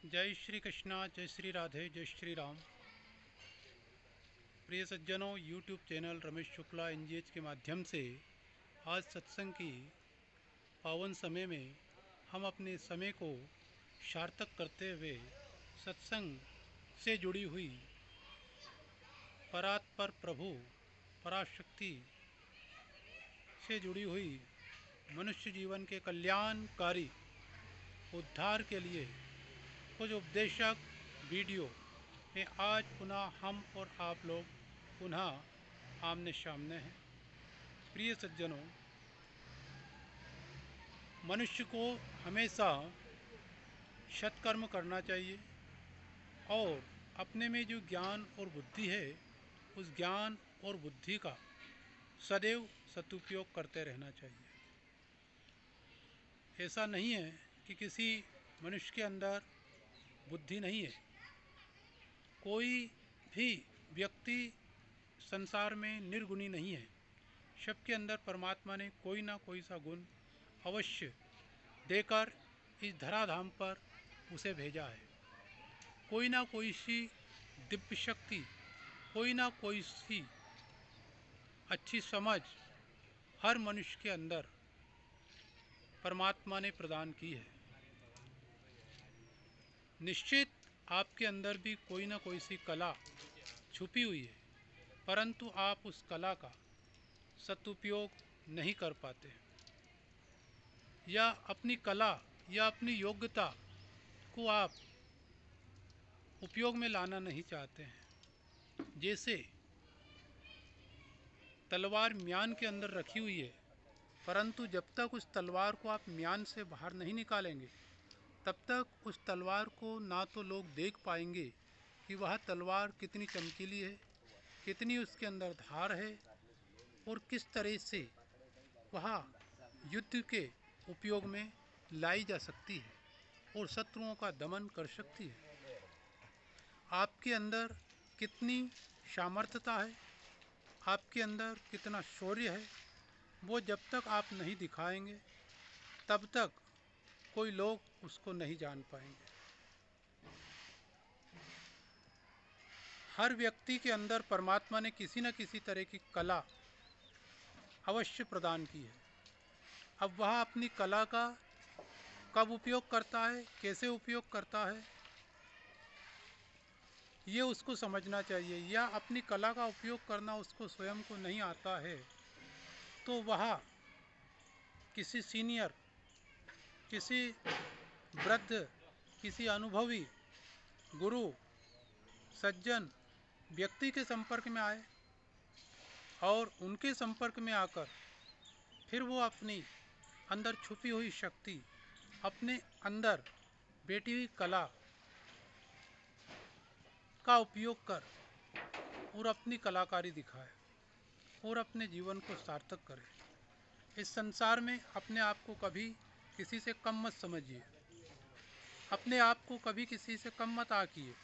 जय श्री कृष्णा, जय श्री राधे, जय श्री राम। प्रिय सज्जनों, यूट्यूब चैनल रमेश शुक्ला एनजीएच के माध्यम से आज सत्संग की पावन समय में हम अपने समय को सार्थक करते हुए सत्संग से जुड़ी हुई परात्पर प्रभु पराशक्ति से जुड़ी हुई मनुष्य जीवन के कल्याणकारी उद्धार के लिए कुछ उपदेशक वीडियो में आज पुनः हम और आप लोग पुनः आमने सामने हैं। प्रिय सज्जनों, मनुष्य को हमेशा सत्कर्म करना चाहिए और अपने में जो ज्ञान और बुद्धि है उस ज्ञान और बुद्धि का सदैव सदुपयोग करते रहना चाहिए। ऐसा नहीं है कि किसी मनुष्य के अंदर बुद्धि नहीं है। कोई भी व्यक्ति संसार में निर्गुणी नहीं है। सबके अंदर परमात्मा ने कोई ना कोई सा गुण अवश्य देकर इस धराधाम पर उसे भेजा है। कोई ना कोई सी दिव्य शक्ति, कोई ना कोई सी अच्छी समझ हर मनुष्य के अंदर परमात्मा ने प्रदान की है। निश्चित आपके अंदर भी कोई ना कोई सी कला छुपी हुई है, परंतु आप उस कला का सदुपयोग नहीं कर पाते, या अपनी कला या अपनी योग्यता को आप उपयोग में लाना नहीं चाहते हैं। जैसे तलवार म्यान के अंदर रखी हुई है, परंतु जब तक उस तलवार को आप म्यान से बाहर नहीं निकालेंगे तब तक उस तलवार को ना तो लोग देख पाएंगे कि वह तलवार कितनी चमकीली है, कितनी उसके अंदर धार है और किस तरह से वह युद्ध के उपयोग में लाई जा सकती है और शत्रुओं का दमन कर सकती है। आपके अंदर कितनी सामर्थ्यता है, आपके अंदर कितना शौर्य है, वो जब तक आप नहीं दिखाएंगे तब तक कोई लोग उसको नहीं जान पाएंगे। हर व्यक्ति के अंदर परमात्मा ने किसी न किसी तरह की कला अवश्य प्रदान की है। अब वह अपनी कला का कब उपयोग करता है, कैसे उपयोग करता है, ये उसको समझना चाहिए। या अपनी कला का उपयोग करना उसको स्वयं को नहीं आता है तो वह किसी सीनियर, किसी वृद्ध, किसी अनुभवी गुरु, सज्जन व्यक्ति के संपर्क में आए और उनके संपर्क में आकर फिर वो अपनी अंदर छुपी हुई शक्ति, अपने अंदर बैठी हुई कला का उपयोग कर और अपनी कलाकारी दिखाए और अपने जीवन को सार्थक करे। इस संसार में अपने आप को कभी किसी से कम मत समझिए, अपने आप को कभी किसी से कम मत आंकिए,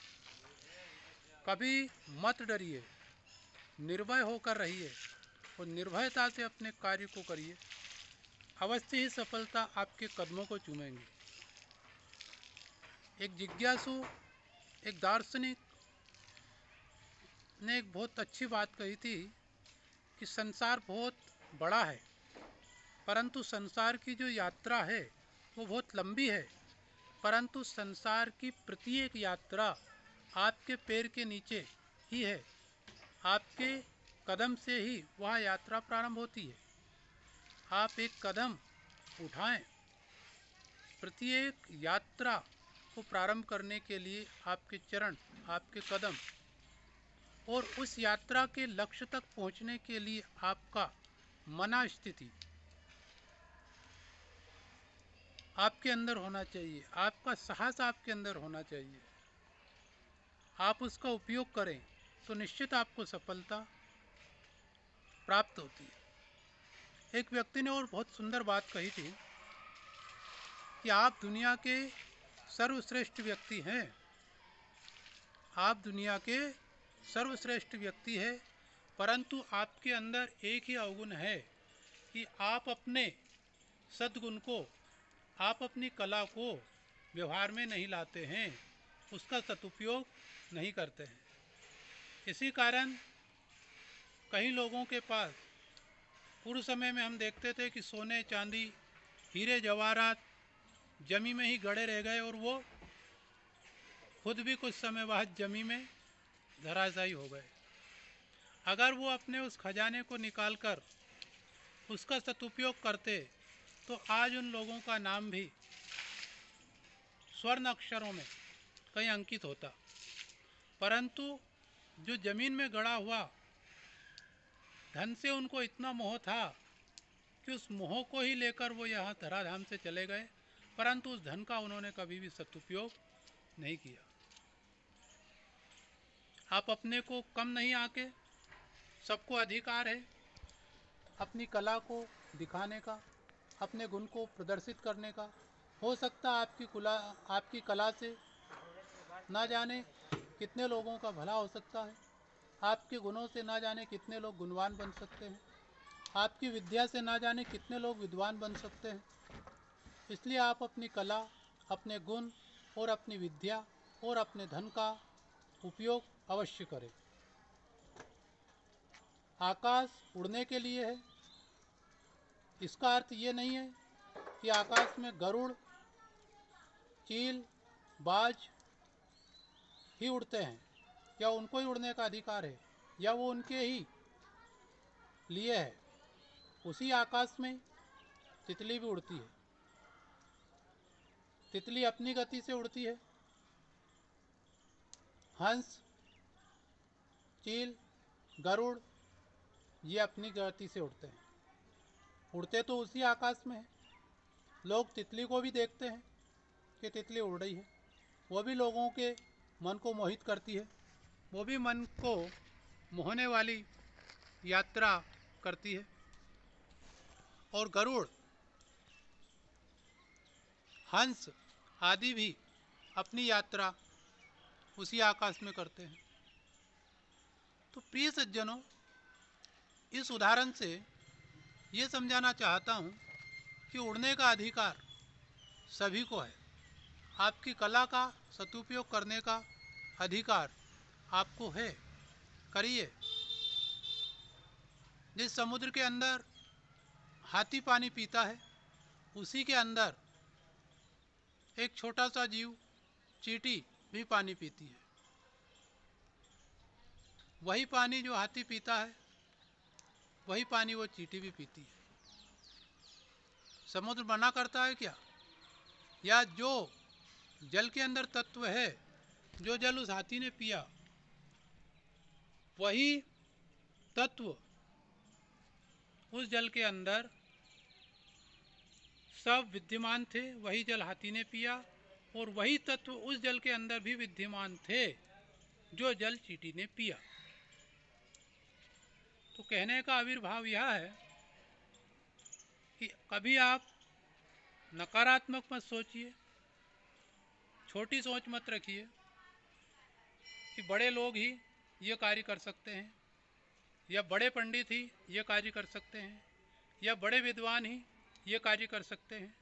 कभी मत डरिए, निर्भय होकर रहिए और निर्भयता से अपने कार्य को करिए। अवश्य ही सफलता आपके कदमों को चूमेंगी। एक जिज्ञासु, एक दार्शनिक ने एक बहुत अच्छी बात कही थी कि संसार बहुत बड़ा है, परंतु संसार की जो यात्रा है वो बहुत लंबी है, परंतु संसार की प्रत्येक यात्रा आपके पैर के नीचे ही है। आपके कदम से ही वह यात्रा प्रारंभ होती है। आप एक कदम उठाएं। प्रत्येक यात्रा को प्रारंभ करने के लिए आपके चरण, आपके कदम और उस यात्रा के लक्ष्य तक पहुंचने के लिए आपका मना स्थिति आपके अंदर होना चाहिए, आपका साहस आपके अंदर होना चाहिए। आप उसका उपयोग करें तो निश्चित आपको सफलता प्राप्त होती है। एक व्यक्ति ने और बहुत सुंदर बात कही थी कि आप दुनिया के सर्वश्रेष्ठ व्यक्ति हैं, आप दुनिया के सर्वश्रेष्ठ व्यक्ति हैं, परंतु आपके अंदर एक ही अवगुण है कि आप अपने सद्गुण को, आप अपनी कला को व्यवहार में नहीं लाते हैं। उसका सदुपयोग नहीं करते हैं। इसी कारण कई लोगों के पास पूर्व समय में हम देखते थे कि सोने चांदी हीरे जवाहरात जमी में ही गड़े रह गए और वो खुद भी कुछ समय बाद जमी में धराशायी हो गए। अगर वो अपने उस खजाने को निकालकर उसका सदुपयोग करते तो आज उन लोगों का नाम भी स्वर्ण अक्षरों में कहीं अंकित होता। परंतु जो जमीन में गड़ा हुआ धन से उनको इतना मोह था कि उस मोह को ही लेकर वो यहाँ धराधाम से चले गए, परंतु उस धन का उन्होंने कभी भी सदुपयोग नहीं किया। आप अपने को कम नहीं आके, सबको अधिकार है अपनी कला को दिखाने का, अपने गुण को प्रदर्शित करने का। हो सकता है आपकी कला से ना जाने कितने लोगों का भला हो सकता है, आपके गुणों से ना जाने कितने लोग गुणवान बन सकते हैं, आपकी विद्या से ना जाने कितने लोग विद्वान बन सकते हैं। इसलिए आप अपनी कला, अपने गुण और अपनी विद्या और अपने धन का उपयोग अवश्य करें। आकाश उड़ने के लिए है। इसका अर्थ ये नहीं है कि आकाश में गरुड़, चील, बाज ही उड़ते हैं या उनको ही उड़ने का अधिकार है या वो उनके ही लिए है। उसी आकाश में तितली भी उड़ती है। तितली अपनी गति से उड़ती है। हंस, चील, गरुड़ ये अपनी गति से उड़ते हैं। उड़ते तो उसी आकाश में है। लोग तितली को भी देखते हैं कि तितली उड़ रही है, वो भी लोगों के मन को मोहित करती है, वो भी मन को मोहने वाली यात्रा करती है। और गरुड़, हंस आदि भी अपनी यात्रा उसी आकाश में करते हैं। तो प्रिय सज्जनों, इस उदाहरण से ये समझाना चाहता हूँ कि उड़ने का अधिकार सभी को है। आपकी कला का सदुपयोग करने का अधिकार आपको है, करिए। जिस समुद्र के अंदर हाथी पानी पीता है, उसी के अंदर एक छोटा सा जीव चींटी भी पानी पीती है। वही पानी जो हाथी पीता है, वही पानी वो चींटी भी पीती है। समुद्र मना करता है क्या? या जो जल के अंदर तत्व है, जो जल उस हाथी ने पिया, वही तत्व उस जल के अंदर सब विद्यमान थे। वही जल हाथी ने पिया और वही तत्व उस जल के अंदर भी विद्यमान थे जो जल चींटी ने पिया। तो कहने का आविर्भाव यह है कि कभी आप नकारात्मक मत सोचिए, छोटी सोच मत रखिए कि बड़े लोग ही ये कार्य कर सकते हैं, या बड़े पंडित ही ये कार्य कर सकते हैं, या बड़े विद्वान ही ये कार्य कर सकते हैं,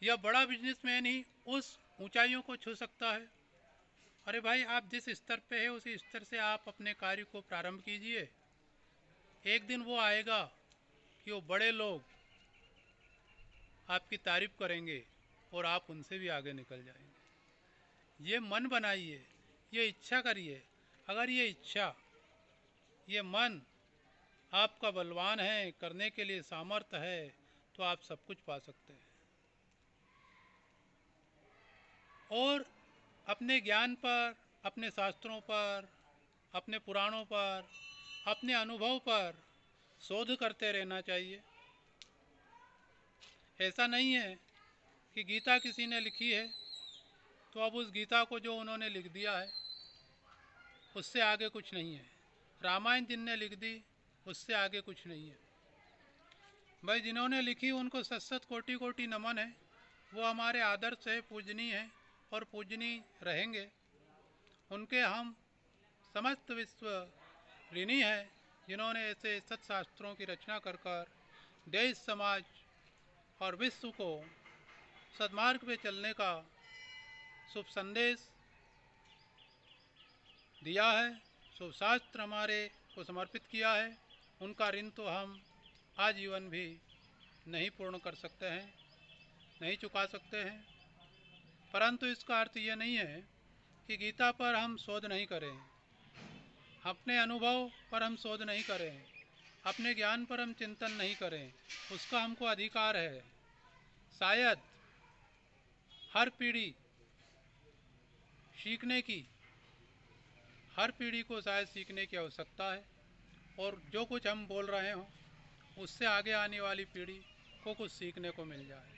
या बड़ा बिजनेसमैन ही उस ऊंचाइयों को छू सकता है। अरे भाई, आप जिस स्तर पे है उसी स्तर से आप अपने कार्य को प्रारंभ कीजिए। एक दिन वो आएगा कि वो बड़े लोग आपकी तारीफ करेंगे और आप उनसे भी आगे निकल जाएंगे। ये मन बनाइए, ये इच्छा करिए। अगर ये इच्छा, ये मन आपका बलवान है, करने के लिए सामर्थ्य है, तो आप सब कुछ पा सकते हैं। और अपने ज्ञान पर, अपने शास्त्रों पर, अपने पुराणों पर, अपने अनुभव पर शोध करते रहना चाहिए। ऐसा नहीं है कि गीता किसी ने लिखी है तो अब उस गीता को जो उन्होंने लिख दिया है उससे आगे कुछ नहीं है। रामायण जिनने लिख दी उससे आगे कुछ नहीं है। भाई, जिन्होंने लिखी उनको सत सत कोटि कोटि नमन है। वो हमारे आदर्श है, पूजनीय है और पूजनीय रहेंगे। उनके हम समस्त विश्व ऋणी है, जिन्होंने ऐसे सत्शास्त्रों की रचना कर देश, समाज और विश्व को सद्मार्ग पे चलने का शुभ संदेश दिया है, शुभ शास्त्र हमारे को समर्पित किया है, उनका ऋण तो हम आजीवन भी नहीं पूर्ण कर सकते हैं, नहीं चुका सकते हैं। परंतु इसका अर्थ यह नहीं है कि गीता पर हम शोध नहीं करें, अपने अनुभव पर हम शोध नहीं करें, अपने ज्ञान पर हम चिंतन नहीं करें। उसका हमको अधिकार है। शायद हर पीढ़ी सीखने की, हर पीढ़ी को शायद सीखने की आवश्यकता है, और जो कुछ हम बोल रहे हों उससे आगे आने वाली पीढ़ी को कुछ सीखने को मिल जाए।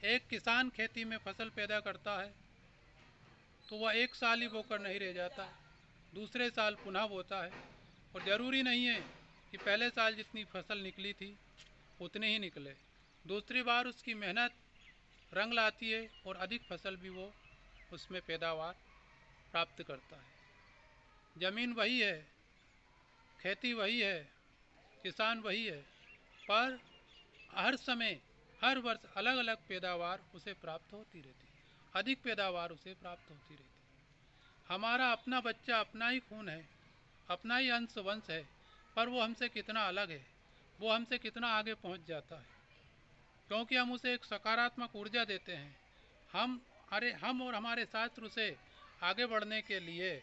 एक किसान खेती में फसल पैदा करता है तो वह एक साल ही बोकर नहीं रह जाता, दूसरे साल पुनः बोता है, और ज़रूरी नहीं है कि पहले साल जितनी फसल निकली थी उतनी ही निकले। दूसरी बार उसकी मेहनत रंग लाती है और अधिक फसल भी वो उसमें पैदावार प्राप्त करता है। ज़मीन वही है, खेती वही है, किसान वही है, पर हर समय हर वर्ष अलग अलग पैदावार उसे प्राप्त होती रहती, अधिक पैदावार उसे प्राप्त होती रहती। हमारा अपना बच्चा अपना ही खून है, अपना ही अंश वंश है, पर वो हमसे कितना अलग है, वो हमसे कितना आगे पहुंच जाता है, क्योंकि हम उसे एक सकारात्मक ऊर्जा देते हैं। हम और हमारे शास्त्र उसे आगे बढ़ने के लिए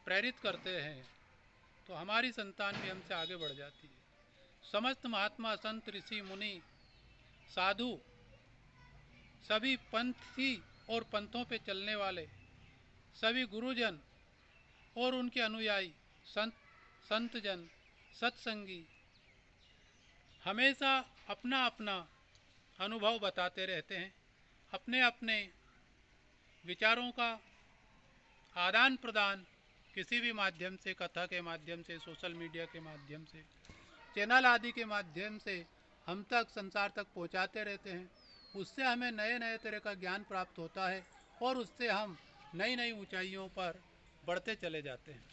प्रेरित करते हैं, तो हमारी संतान भी हमसे आगे बढ़ जाती है। समस्त महात्मा, संत, ऋषि, मुनि, साधु, सभी पंथी और पंथों पे चलने वाले सभी गुरुजन और उनके अनुयायी संतजन, सत्संगी हमेशा अपना अपना अनुभव बताते रहते हैं, अपने अपने विचारों का आदान प्रदान किसी भी माध्यम से, कथा के माध्यम से, सोशल मीडिया के माध्यम से, चैनल आदि के माध्यम से हम तक, संसार तक पहुंचाते रहते हैं। उससे हमें नए नए तरह का ज्ञान प्राप्त होता है और उससे हम नई नई ऊंचाइयों पर बढ़ते चले जाते हैं।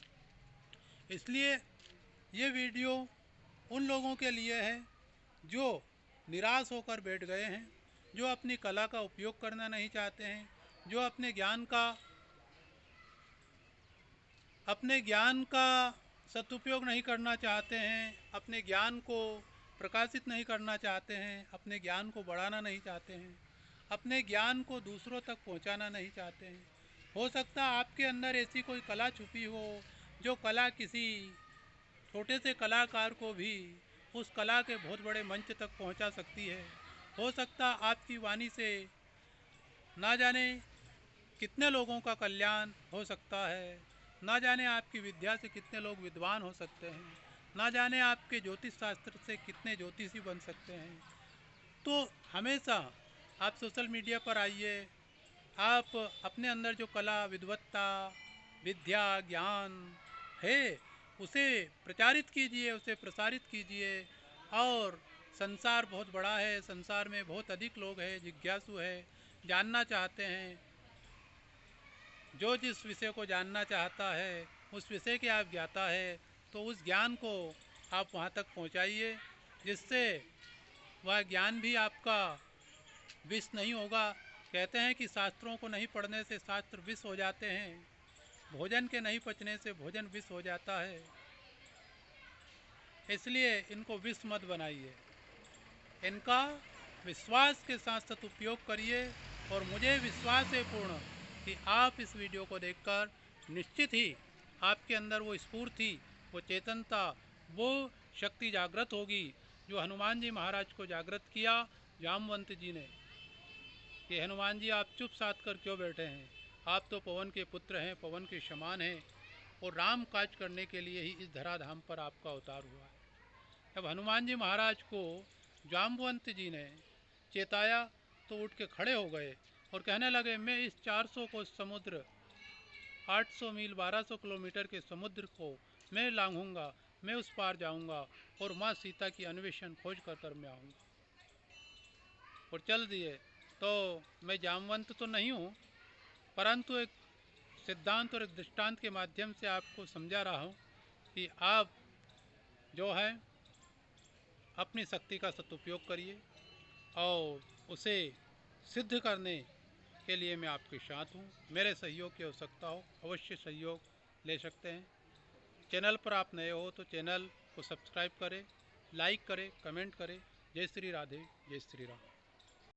इसलिए ये वीडियो उन लोगों के लिए है जो निराश होकर बैठ गए हैं, जो अपनी कला का उपयोग करना नहीं चाहते हैं, जो अपने ज्ञान का सदुपयोग नहीं करना चाहते हैं, अपने ज्ञान को प्रकाशित नहीं करना चाहते हैं, अपने ज्ञान को बढ़ाना नहीं चाहते हैं, अपने ज्ञान को दूसरों तक पहुंचाना नहीं चाहते हैं। हो सकता है आपके अंदर ऐसी कोई कला छुपी हो, जो कला किसी छोटे से कलाकार को भी उस कला के बहुत बड़े मंच तक पहुंचा सकती है। हो सकता आपकी वाणी से ना जाने कितने लोगों का कल्याण हो सकता है, ना जाने आपकी विद्या से कितने लोग विद्वान हो सकते हैं, ना जाने आपके ज्योतिष शास्त्र से कितने ज्योतिषी बन सकते हैं। तो हमेशा आप सोशल मीडिया पर आइए, आप अपने अंदर जो कला, विद्वत्ता, विद्या, ज्ञान है उसे प्रचारित कीजिए, उसे प्रसारित कीजिए। और संसार बहुत बड़ा है, संसार में बहुत अधिक लोग हैं, जिज्ञासु है, जानना चाहते हैं। जो जिस विषय को जानना चाहता है, उस विषय के आप ज्ञाता है, तो उस ज्ञान को आप वहाँ तक पहुँचाइए, जिससे वह ज्ञान भी आपका विष नहीं होगा। कहते हैं कि शास्त्रों को नहीं पढ़ने से शास्त्र विष हो जाते हैं, भोजन के नहीं पचने से भोजन विष हो जाता है। इसलिए इनको विष मत बनाइए, इनका विश्वास के साथ सदुपयोग करिए। और मुझे विश्वास है पूर्ण कि आप इस वीडियो को देखकर निश्चित ही आपके अंदर वो स्फूर्ति, वो चेतनता, वो शक्ति जागृत होगी जो हनुमान जी महाराज को जागृत किया जामवंत जी ने। कि हनुमान जी, आप चुप साध कर क्यों बैठे हैं? आप तो पवन के पुत्र हैं, पवन के समान हैं, और राम काज करने के लिए ही इस धराधाम पर आपका अवतार हुआ है। जब हनुमान जी महाराज को जामवंत जी ने चेताया तो उठ के खड़े हो गए और कहने लगे, मैं इस 400 को समुद्र, 800 मील 1200 किलोमीटर के समुद्र को मैं लांघूंगा, मैं उस पार जाऊंगा और माँ सीता की अन्वेषण खोज कर मैं आऊँगा। और चल दिए। तो मैं जामवंत तो नहीं हूँ, परंतु एक सिद्धांत और एक दृष्टांत के माध्यम से आपको समझा रहा हूँ कि आप जो है अपनी शक्ति का सदुपयोग करिए और उसे सिद्ध करने के लिए मैं आपके साथ हूँ। मेरे सहयोग की आवश्यकता हो अवश्य सहयोग ले सकते हैं। चैनल पर आप नए हो तो चैनल को सब्सक्राइब करें, लाइक करें, कमेंट करें। जय श्री राधे, जय श्री राम।